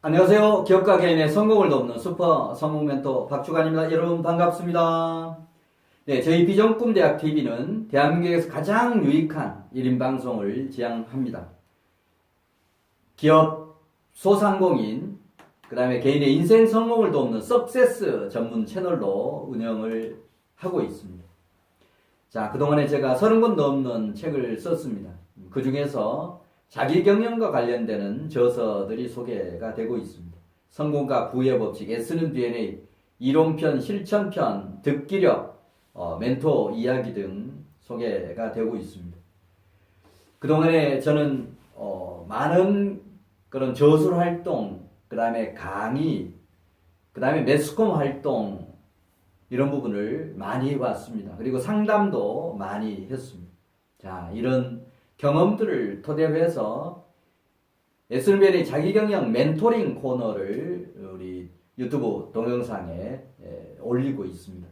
안녕하세요. 기업가 개인의 성공을 돕는 슈퍼 성공 멘토 박주관입니다. 여러분 반갑습니다. 네, 저희 비전꿈대학TV는 대한민국에서 가장 유익한 1인 방송을 지향합니다. 기업 소상공인, 그 다음에 개인의 인생 성공을 돕는 석세스 전문 채널로 운영을 하고 있습니다. 자, 그동안에 제가 30권 넘는 책을 썼습니다. 그 중에서 자기경영과 관련되는 저서들이 소개가 되고 있습니다. 성공과 부의 법칙, 애쓰는 DNA, 이론편, 실천편, 듣기력, 멘토 이야기 등 소개가 되고 있습니다. 그동안에 저는 많은 그런 저술 활동, 그 다음에 강의, 그 다음에 매스컴 활동 이런 부분을 많이 해왔습니다. 그리고 상담도 많이 했습니다. 자, 이런 경험들을 토대로 해서 SNBL의 자기경영 멘토링 코너를 우리 유튜브 동영상에 올리고 있습니다.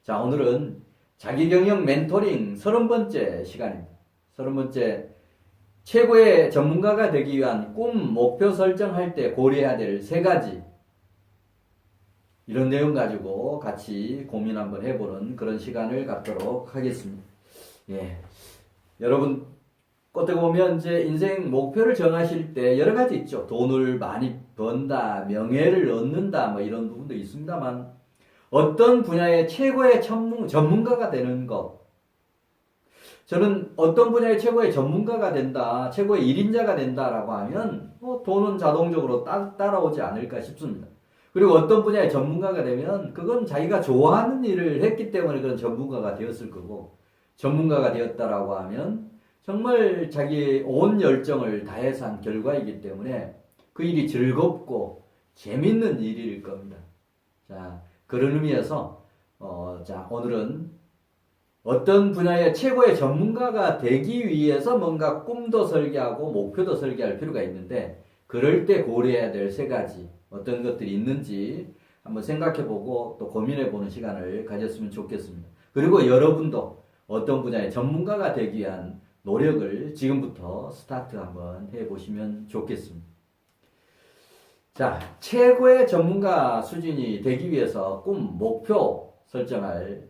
자, 오늘은 자기경영 멘토링 30번째 시간입니다. 30번째 최고의 전문가가 되기 위한 꿈, 목표 설정할 때 고려해야 될 3가지 이런 내용 가지고 같이 고민 한번 해보는 그런 시간을 갖도록 하겠습니다. 예. 여러분, 어떻게 보면 이제 인생 목표를 정하실 때 여러 가지 있죠. 돈을 많이 번다, 명예를 얻는다, 뭐 이런 부분도 있습니다만, 어떤 분야의 최고의 전문가가 되는 것. 저는 어떤 분야의 최고의 전문가가 된다, 최고의 1인자가 된다라고 하면, 돈은 자동적으로 따라오지 않을까 싶습니다. 그리고 어떤 분야의 전문가가 되면, 그건 자기가 좋아하는 일을 했기 때문에 그런 전문가가 되었을 거고, 전문가가 되었다라고 하면, 정말 자기의 온 열정을 다해서 한 결과이기 때문에 그 일이 즐겁고 재밌는 일일 겁니다. 자, 그런 의미에서 자, 오늘은 어떤 분야의 최고의 전문가가 되기 위해서 뭔가 꿈도 설계하고 목표도 설계할 필요가 있는데 그럴 때 고려해야 될 3가지 어떤 것들이 있는지 한번 생각해보고 또 고민해보는 시간을 가졌으면 좋겠습니다. 그리고 여러분도 어떤 분야의 전문가가 되기 위한 노력을 지금부터 스타트 한번 해보시면 좋겠습니다. 자, 최고의 전문가 수준이 되기 위해서 꿈, 목표 설정할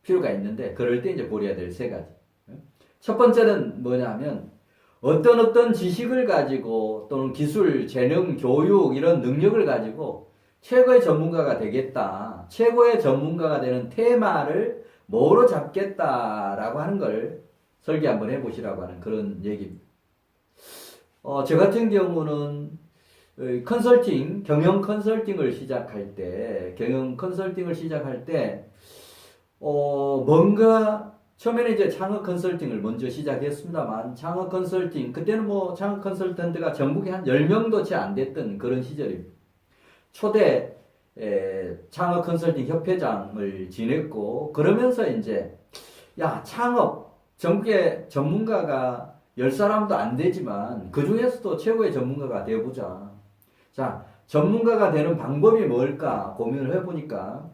필요가 있는데 그럴 때 이제 고려해야 될 3가지. 첫 번째는 뭐냐면 어떤 지식을 가지고 또는 기술, 재능, 교육 이런 능력을 가지고 최고의 전문가가 되겠다. 최고의 전문가가 되는 테마를 뭐로 잡겠다라고 하는 걸 설계 한번 해보시라고 하는 그런 얘기입니다. 저 같은 경우는 경영 컨설팅을 시작할 때, 뭔가, 처음에는 이제 창업 컨설팅을 먼저 시작했습니다만, 창업 컨설팅, 그때는 뭐 창업 컨설턴트가 전국에 한 10명도 채 안 됐던 그런 시절입니다. 초대 창업 컨설팅 협회장을 지냈고, 그러면서 이제, 야, 창업, 전국에 전문가가 10사람도 안 되지만 그 중에서도 최고의 전문가가 되어보자. 자, 전문가가 되는 방법이 뭘까 고민을 해보니까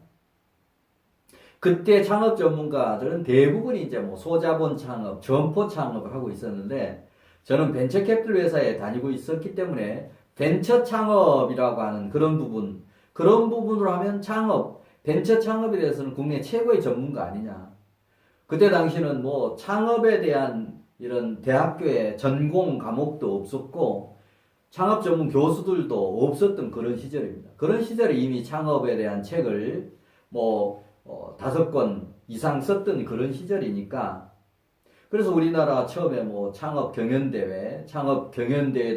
그때 창업 전문가들은 대부분이 이제 뭐 소자본 창업, 점포 창업을 하고 있었는데 저는 벤처캐피탈 회사에 다니고 있었기 때문에 벤처 창업이라고 하는 그런 부분으로 하면 벤처 창업에 대해서는 국내 최고의 전문가 아니냐. 그때 당시는 뭐 창업에 대한 이런 대학교에 전공 과목도 없었고 창업 전문 교수들도 없었던 그런 시절입니다. 그런 시절에 이미 창업에 대한 책을 뭐 5권 이상 썼던 그런 시절이니까 그래서 우리나라 처음에 뭐 창업 경연대회도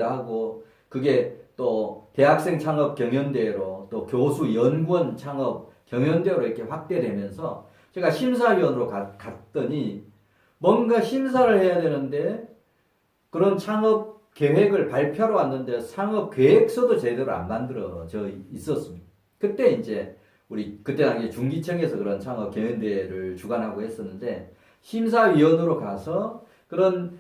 하고 그게 또 대학생 창업 경연대회로 또 교수 연구원 창업 경연대회로 이렇게 확대되면서 제가 심사위원으로 갔더니 뭔가 심사를 해야 되는데 그런 창업 계획을 발표하러 왔는데 창업 계획서도 제대로 안 만들어져 있었습니다. 그때 이제 그때 당시 중기청에서 그런 창업 경연대회를 주관하고 했었는데 심사위원으로 가서 그런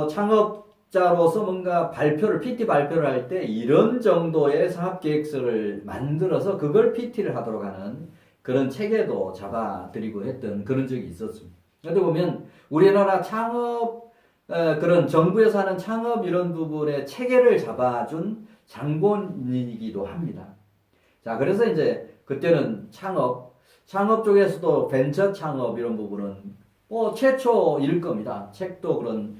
창업자로서 뭔가 PT 발표를 할 때 이런 정도의 사업계획서를 만들어서 그걸 PT를 하도록 하는 그런 체계도 잡아드리고 했던 그런 적이 있었습니다. 그런데 보면 우리나라 창업 그런 정부에서 하는 창업 이런 부분의 체계를 잡아준 장본인이기도 합니다. 자, 그래서 이제 그때는 창업 쪽에서도 벤처 창업 이런 부분은 최초일 겁니다. 책도 그런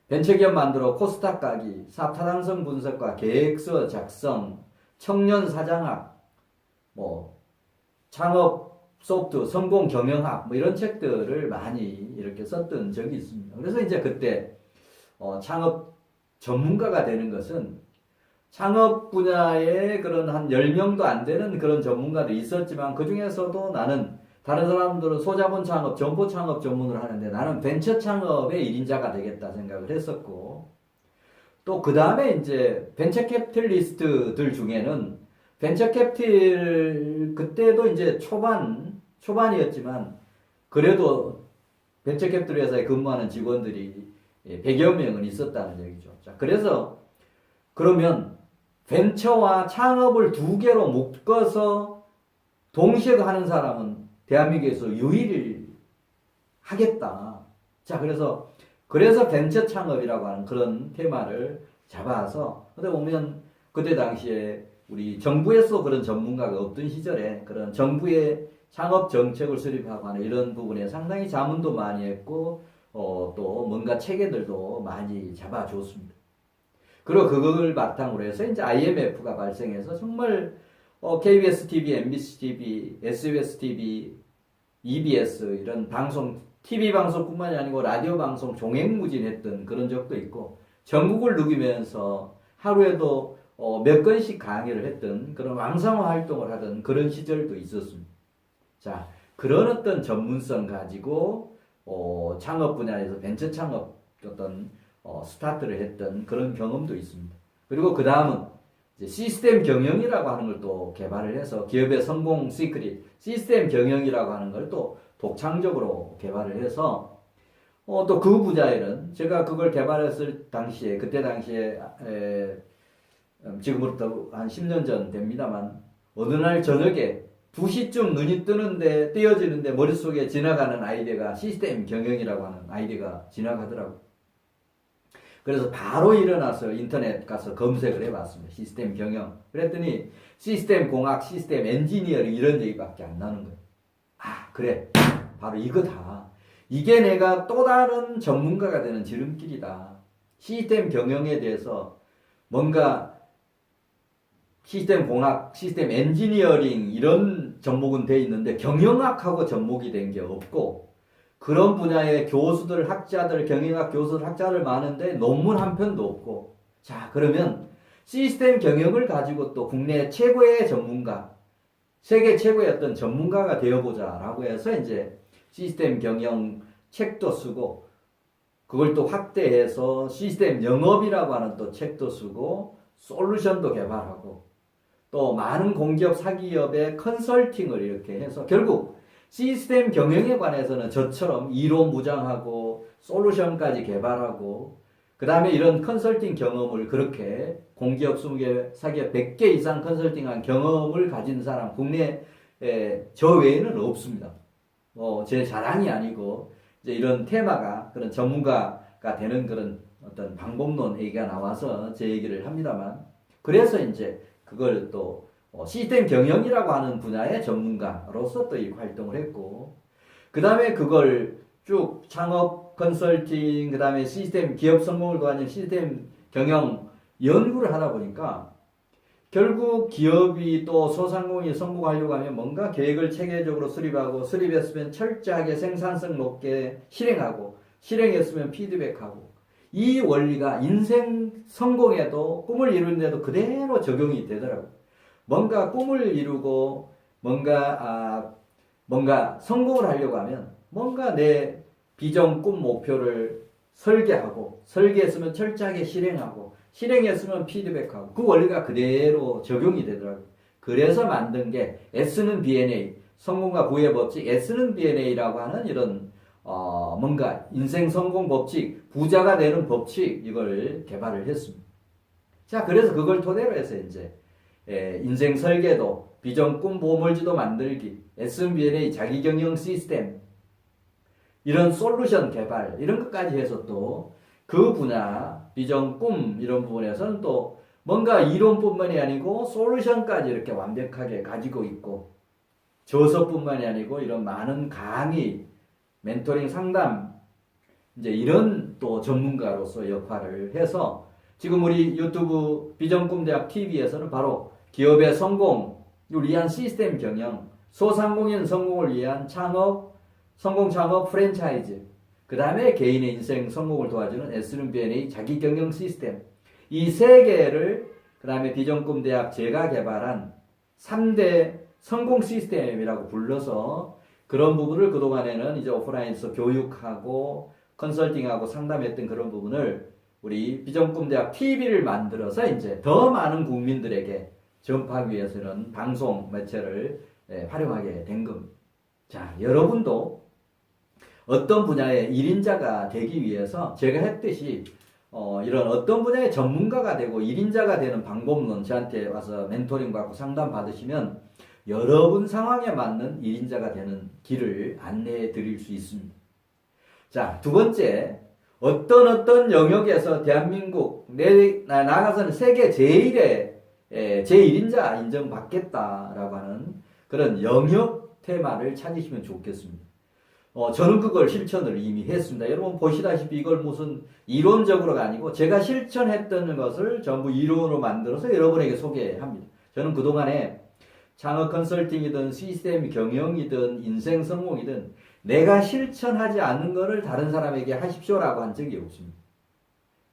벤처기업 만들어 코스닥 가기, 사타당성 분석과 계획서 작성, 청년 사장학, 창업 소프트, 성공 경영학 이런 책들을 많이 이렇게 썼던 적이 있습니다. 그래서 이제 그때 창업 전문가가 되는 것은 창업 분야에 그런 한 10명도 안 되는 그런 전문가도 있었지만 그 중에서도 나는 다른 사람들은 소자본 창업, 정보 창업 전문을 하는데 나는 벤처 창업의 1인자가 되겠다 생각을 했었고 또 그 다음에 이제 벤처 캐피탈리스트들 중에는 벤처 캐피탈 그때도 이제 초반이었지만 그래도 벤처 캐피탈 회사에 근무하는 직원들이 100여 명은 있었다는 얘기죠. 자, 그래서 그러면 벤처와 창업을 두 개로 묶어서 동시에 하는 사람은 대한민국에서 유일하겠다. 자, 그래서 벤처 창업이라고 하는 그런 테마를 잡아서 근데 보면 그때 당시에 우리 정부에서 그런 전문가가 없던 시절에 그런 정부의 창업 정책을 수립하고 하는 이런 부분에 상당히 자문도 많이 했고 또 뭔가 체계들도 많이 잡아줬습니다. 그리고 그걸 바탕으로 해서 이제 IMF가 발생해서 정말 KBS TV, MBC TV, SBS TV, EBS 이런 방송, TV 방송뿐만이 아니고 라디오 방송 종횡무진했던 그런 적도 있고 전국을 누비면서 하루에도 몇 건씩 강의를 했던 그런 왕성한 활동을 하던 그런 시절도 있었습니다. 자, 그런 어떤 전문성 가지고 창업 분야에서 벤처 창업 어떤 스타트를 했던 그런 경험도 있습니다. 그리고 그 다음은 시스템 경영이라고 하는 걸 또 개발을 해서 기업의 성공 시크릿, 시스템 경영이라고 하는 걸 또 독창적으로 개발을 해서 또 그 분야에는 제가 그걸 개발했을 당시에 그때 당시에 지금부터 한 10년 전 됩니다만 어느 날 저녁에 2시쯤 눈이 뜨는데 띄어지는데 머릿속에 지나가는 아이디어가 시스템 경영이라고 하는 아이디어가 지나가더라고요. 그래서 바로 일어나서 인터넷 가서 검색을 해봤습니다. 시스템 경영. 그랬더니 시스템 공학, 시스템 엔지니어링 이런 얘기밖에 안 나는 거예요. 아, 그래. 바로 이거다. 이게 내가 또 다른 전문가가 되는 지름길이다. 시스템 경영에 대해서 뭔가 시스템 공학, 시스템 엔지니어링 이런 접목은 돼 있는데 경영학하고 접목이 된 게 없고 그런 분야의 교수들, 학자들, 경영학 교수들, 학자들 많은데 논문 한 편도 없고 자, 그러면 시스템 경영을 가지고 또 국내 최고의 전문가, 세계 최고의 어떤 전문가가 되어보자라고 해서 이제 시스템 경영 책도 쓰고 그걸 또 확대해서 시스템 영업이라고 하는 또 책도 쓰고 솔루션도 개발하고 또 많은 공기업, 사기업의 컨설팅을 이렇게 해서 결국 시스템 경영에 관해서는 저처럼 이론 무장하고 솔루션까지 개발하고 그 다음에 이런 컨설팅 경험을 그렇게 공기업 20개, 사기업 100개 이상 컨설팅한 경험을 가진 사람 국내에 저 외에는 없습니다. 제 자랑이 아니고 이제 이런 테마가 그런 전문가가 되는 그런 어떤 방법론 얘기가 나와서 제 얘기를 합니다만 그래서 이제 그걸 또 시스템 경영이라고 하는 분야의 전문가로서 또 이 활동을 했고 그 다음에 그걸 쭉 창업 컨설팅 그 다음에 시스템 기업 성공을 도와주는 시스템 경영 연구를 하다 보니까 결국 기업이 또 소상공인이 성공하려고 하면 뭔가 계획을 체계적으로 수립하고 수립했으면 철저하게 생산성 높게 실행하고 실행했으면 피드백하고 이 원리가 인생 성공에도 꿈을 이루는데도 그대로 적용이 되더라고요. 뭔가 꿈을 이루고 뭔가 성공을 하려고 하면 뭔가 내 비전, 꿈, 목표를 설계하고 설계했으면 철저하게 실행하고 실행했으면 피드백하고 그 원리가 그대로 적용이 되더라고요. 그래서 만든 게 S는 BNA, 성공과 부의 법칙, S는 BNA라고 하는 이런 뭔가 인생 성공 법칙, 부자가 되는 법칙 이걸 개발을 했습니다. 자, 그래서 그걸 토대로 해서 이제 인생 설계도, 비전, 꿈, 보물지도 만들기, S는 BNA 자기경영 시스템 이런 솔루션 개발 이런 것까지 해서 또 그 분야 비전 꿈 이런 부분에서는 또 뭔가 이론뿐만이 아니고 솔루션까지 이렇게 완벽하게 가지고 있고 저서뿐만이 아니고 이런 많은 강의 멘토링 상담 이제 이런 또 전문가로서 역할을 해서 지금 우리 유튜브 비전 꿈 대학 TV에서는 바로 기업의 성공을 위한 시스템 경영 소상공인 성공을 위한 창업 성공 창업 프랜차이즈 그 다음에 개인의 인생 성공을 도와주는 S&P&A 자기 경영 시스템 이 세 개를 그 다음에 비전 꿈 대학 제가 개발한 3대 성공 시스템이라고 불러서 그런 부분을 그동안에는 이제 오프라인에서 교육하고 컨설팅하고 상담했던 그런 부분을 우리 비전 꿈 대학 TV를 만들어서 이제 더 많은 국민들에게 전파하기 위해서는 방송 매체를 활용하게 된 겁니다. 자, 여러분도 어떤 분야의 1인자가 되기 위해서 제가 했듯이 이런 어떤 분야의 전문가가 되고 1인자가 되는 방법론 저한테 와서 멘토링 받고 상담 받으시면 여러분 상황에 맞는 1인자가 되는 길을 안내해 드릴 수 있습니다. 자, 두 번째, 어떤 영역에서 대한민국, 나아가서는 세계 제1인자 인정받겠다라고 하는 그런 영역 테마를 찾으시면 좋겠습니다. 저는 그걸 실천을 이미 했습니다. 여러분 보시다시피 이걸 무슨 이론적으로가 아니고 제가 실천했던 것을 전부 이론으로 만들어서 여러분에게 소개합니다. 저는 그동안에 창업 컨설팅이든 시스템 경영이든 인생 성공이든 내가 실천하지 않는 것을 다른 사람에게 하십시오라고 한 적이 없습니다.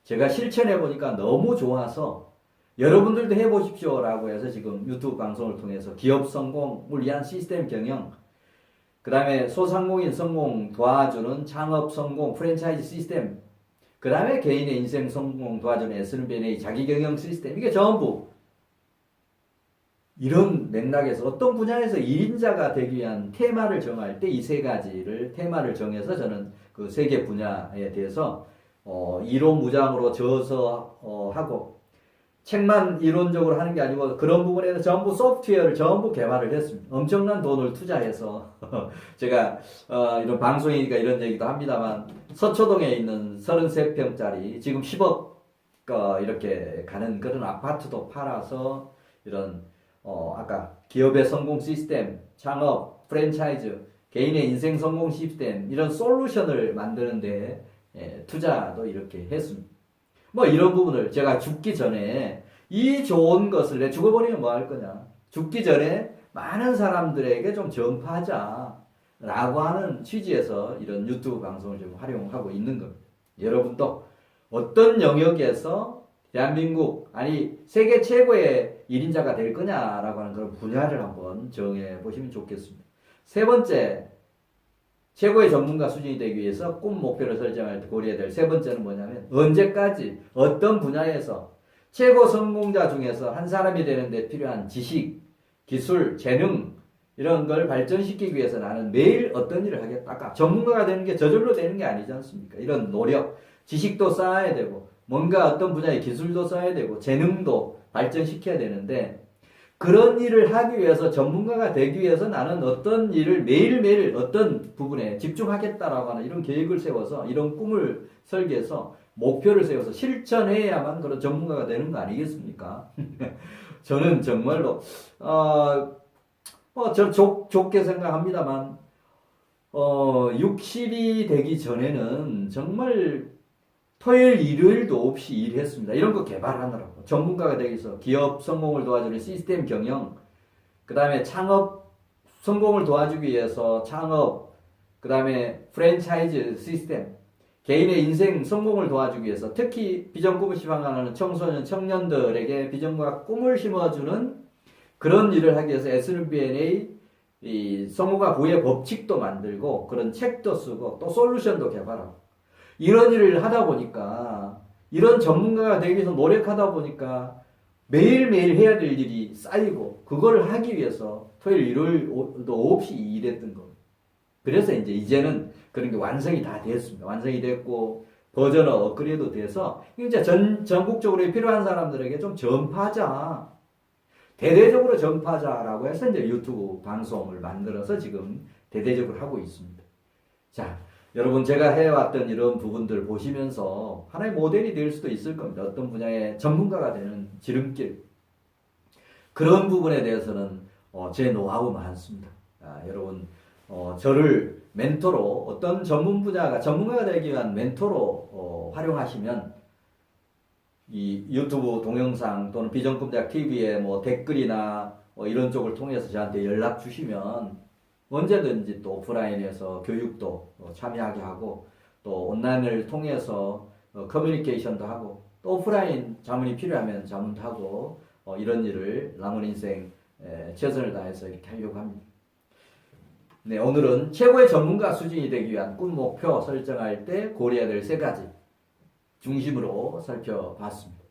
제가 실천해 보니까 너무 좋아서 여러분들도 해보십시오라고 해서 지금 유튜브 방송을 통해서 기업 성공을 위한 시스템 경영 그 다음에 소상공인 성공 도와주는 창업 성공 프랜차이즈 시스템 그 다음에 개인의 인생 성공 도와주는 S&P&A 자기경영 시스템 이게 전부 이런 맥락에서 어떤 분야에서 1인자가 되기 위한 테마를 정할 때 이 세 가지를 테마를 정해서 저는 그 세 개 분야에 대해서 이론 무장으로 저서 하고 책만 이론적으로 하는 게 아니고 그런 부분에서 전부 소프트웨어를 전부 개발을 했습니다. 엄청난 돈을 투자해서 제가 이런 방송이니까 이런 얘기도 합니다만 서초동에 있는 33평짜리 지금 10억 이렇게 가는 그런 아파트도 팔아서 이런 아까 기업의 성공 시스템, 창업, 프랜차이즈, 개인의 인생 성공 시스템 이런 솔루션을 만드는데 투자도 이렇게 했습니다. 뭐 이런 부분을 제가 죽기 전에 이 좋은 것을 내 죽어버리면 뭐 할 거냐. 죽기 전에 많은 사람들에게 좀 전파하자 라고 하는 취지에서 이런 유튜브 방송을 좀 활용하고 있는 겁니다. 여러분도 어떤 영역에서 대한민국 아니 세계 최고의 1인자가 될 거냐라고 하는 그런 분야를 한번 정해 보시면 좋겠습니다. 세 번째 최고의 전문가 수준이 되기 위해서 꿈 목표를 설정할 때 고려해야 될 세 번째는 뭐냐면 언제까지 어떤 분야에서 최고 성공자 중에서 한 사람이 되는데 필요한 지식, 기술, 재능 이런 걸 발전시키기 위해서 나는 매일 어떤 일을 하겠다. 아까 전문가가 되는 게 저절로 되는 게 아니지 않습니까? 이런 노력, 지식도 쌓아야 되고 뭔가 어떤 분야의 기술도 쌓아야 되고 재능도 발전시켜야 되는데 그런 일을 하기 위해서 전문가가 되기 위해서 나는 어떤 일을 매일매일 어떤 부분에 집중하겠다라고 하는 이런 계획을 세워서 이런 꿈을 설계해서 목표를 세워서 실천해야만 그런 전문가가 되는 거 아니겠습니까? 저는 정말로 저 좋게 생각합니다만 60이 되기 전에는 정말 토요일, 일요일도 없이 일했습니다. 이런 거 개발하느라고. 전문가가 되기 위해서 기업 성공을 도와주는 시스템 경영, 그 다음에 창업 성공을 도와주기 위해서 창업, 그 다음에 프랜차이즈 시스템, 개인의 인생 성공을 도와주기 위해서 특히 비전 꿈을 희망하는 청소년, 청년들에게 비전과 꿈을 심어주는 그런 일을 하기 위해서 S&P&A 이 성공과 부의 법칙도 만들고 그런 책도 쓰고 또 솔루션도 개발하고 이런 일을 하다 보니까 이런 전문가가 되기 위해서 노력하다 보니까 매일매일 해야 될 일이 쌓이고 그걸 하기 위해서 토요일, 일요일도 없이 일했던 겁니다. 그래서 이제는 그런 게 완성이 다 됐습니다. 완성이 됐고 버전은 업그레이드 돼서 이제 전국적으로 필요한 사람들에게 좀 전파하자. 대대적으로 전파하자라고 해서 이제 유튜브 방송을 만들어서 지금 대대적으로 하고 있습니다. 자, 여러분 제가 해왔던 이런 부분들 보시면서 하나의 모델이 될 수도 있을 겁니다. 어떤 분야의 전문가가 되는 지름길. 그런 부분에 대해서는 제 노하우 많습니다. 여러분 저를 멘토로 어떤 전문가가 되기 위한 멘토로 활용하시면 이 유튜브 동영상 또는 비전꿈작 TV에 뭐 댓글이나 이런 쪽을 통해서 저한테 연락 주시면 언제든지 또 오프라인에서 교육도 참여하게 하고 또 온라인을 통해서 커뮤니케이션도 하고 또 오프라인 자문이 필요하면 자문도 하고 이런 일을 남은 인생 최선을 다해서 이렇게 하려고 합니다. 네, 오늘은 최고의 전문가 수준이 되기 위한 꿈 목표 설정할 때 고려해야 될 3가지 중심으로 살펴봤습니다.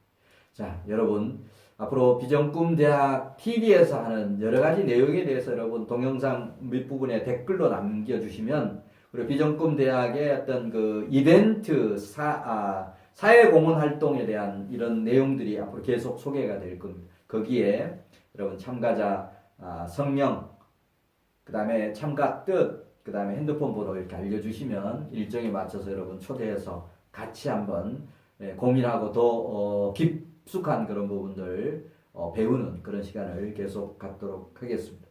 자, 여러분 앞으로 비전꿈대학 TV에서 하는 여러 가지 내용에 대해서 여러분 동영상 밑부분에 댓글로 남겨주시면 그리고 비전꿈대학의 어떤 그 이벤트 사회공헌 활동에 대한 이런 내용들이 앞으로 계속 소개가 될 겁니다. 거기에 여러분 참가자 성명, 그 다음에 참가 뜻, 그 다음에 핸드폰 번호 이렇게 알려주시면 일정에 맞춰서 여러분 초대해서 같이 한번 고민하고 더 깊숙한 그런 부분들 배우는 그런 시간을 계속 갖도록 하겠습니다.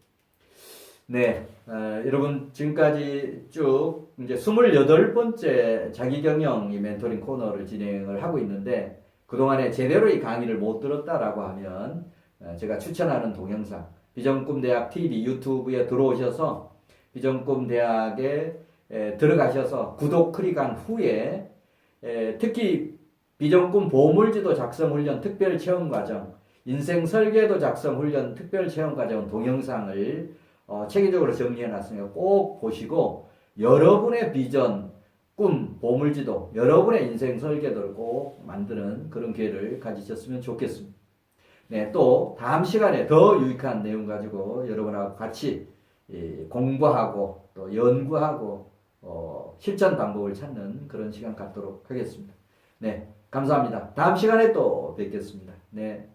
네, 여러분 지금까지 쭉 이제 28번째 자기경영 이 멘토링 코너를 진행을 하고 있는데 그동안에 제대로 이 강의를 못 들었다라고 하면 제가 추천하는 동영상 비전꿈대학 TV 유튜브에 들어오셔서 비전꿈대학에 들어가셔서 구독 클릭한 후에 특히 비전꿈 보물지도 작성 훈련 특별 체험 과정, 인생 설계도 작성 훈련 특별 체험 과정 동영상을 체계적으로 정리해 놨으니까 꼭 보시고 여러분의 비전, 꿈, 보물지도, 여러분의 인생 설계도를 꼭 만드는 그런 기회를 가지셨으면 좋겠습니다. 네, 또 다음 시간에 더 유익한 내용 가지고 여러분하고 같이 공부하고 또 연구하고 실천 방법을 찾는 그런 시간 갖도록 하겠습니다. 네, 감사합니다. 다음 시간에 또 뵙겠습니다. 네.